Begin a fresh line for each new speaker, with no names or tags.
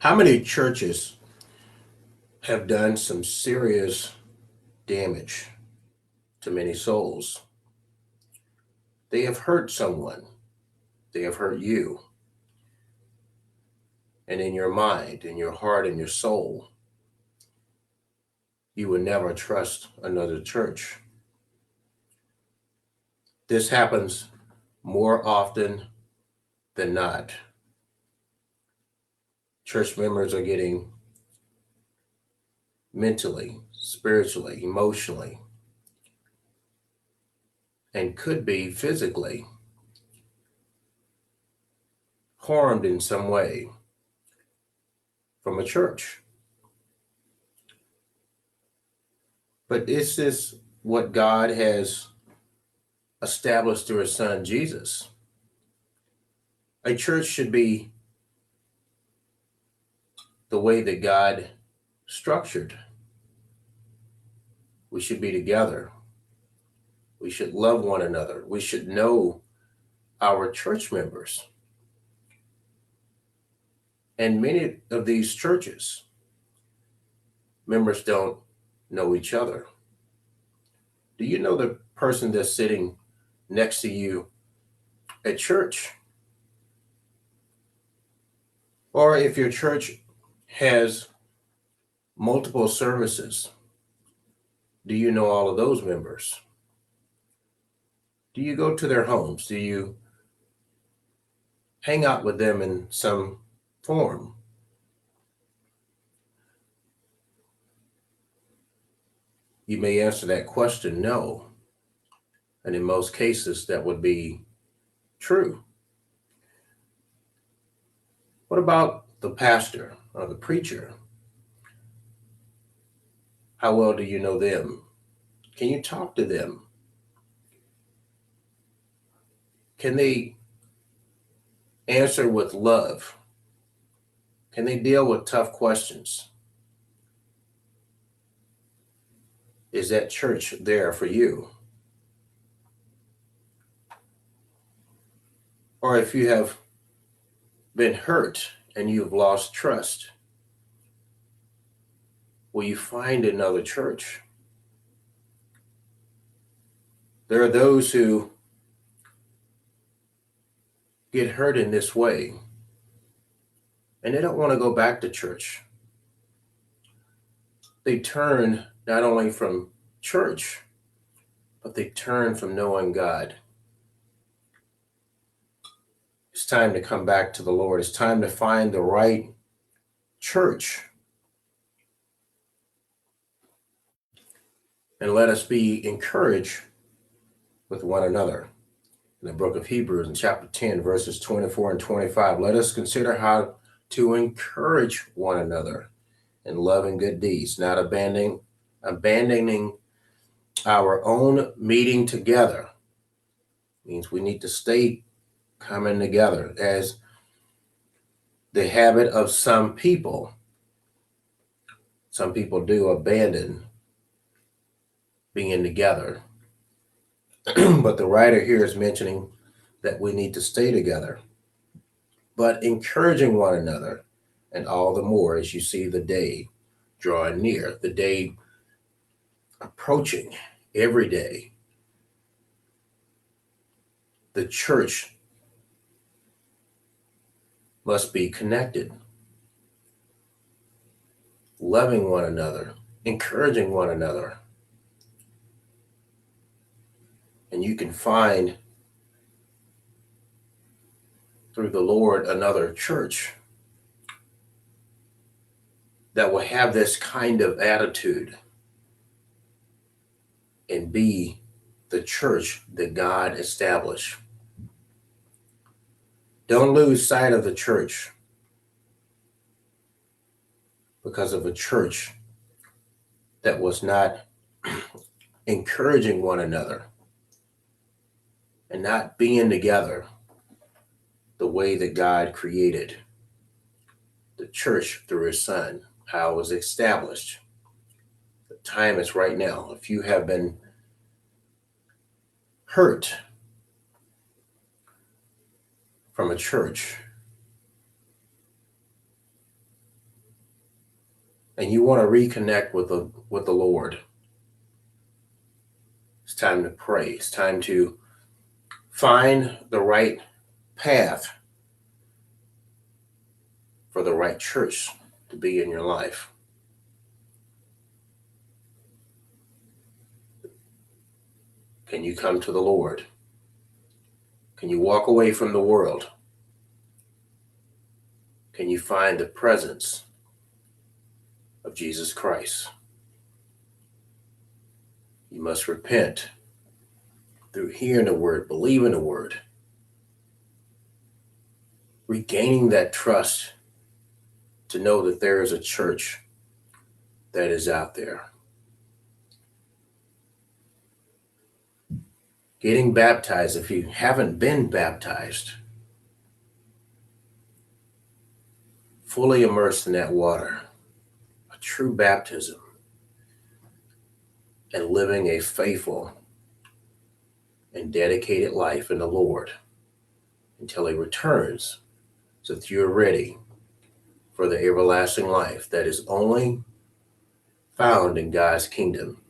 How many churches have done some serious damage to many souls? They have hurt someone, they have hurt you, and in your mind, in your heart, in your soul, you will never trust another church. This happens more often than not. Church members are getting mentally, spiritually, emotionally, and could be physically harmed in some way from a church. But is this what God has established through his son Jesus? A church should be the way that God structured. We should be together. We should love one another. We should know our church members. And many of these churches, members don't know each other. Do you know the person that's sitting next to you at church? Or if your church has multiple services, do you know all of those members? Do you go to their homes? Do you hang out with them in some form? You may answer that question no. And in most cases, that would be true. What about the pastor or the preacher? How well do you know them? Can you talk to them? Can they answer with love? Can they deal with tough questions? Is that church there for you? Or if you have been hurt and you've lost trust, will you find another church? There are those who get hurt in this way and they don't want to go back to church. They turn not only from church, but they turn from knowing God. It's time to come back to the Lord. It's time to find the right church. And let us be encouraged with one another. In the book of Hebrews, in chapter 10, verses 24 and 25, let us consider how to encourage one another in love and good deeds, not abandoning our own meeting together. Means we need to stay coming together, as the habit of some people. Some people do abandon being together. But the writer here is mentioning that we need to stay together, but encouraging one another, and all the more as you see the day drawing near, the day approaching every day. The church must be connected, loving one another, encouraging one another. And you can find through the Lord another church that will have this kind of attitude and be the church that God established. Don't lose sight of the church because of a church that was not encouraging one another and not being together the way that God created the church through his son, how it was established. The time is right now. If you have been hurt from a church, and you want to reconnect with the Lord, it's time to pray. It's time to find the right path for the right church to be in your life. Can you come to the Lord? Can you walk away from the world? Can you find the presence of Jesus Christ? You must repent through hearing the word, believing the word, regaining that trust to know that there is a church that is out there. Getting baptized, if you haven't been baptized, fully immersed in that water, a true baptism, and living a faithful and dedicated life in the Lord until he returns, so that you're ready for the everlasting life that is only found in God's kingdom.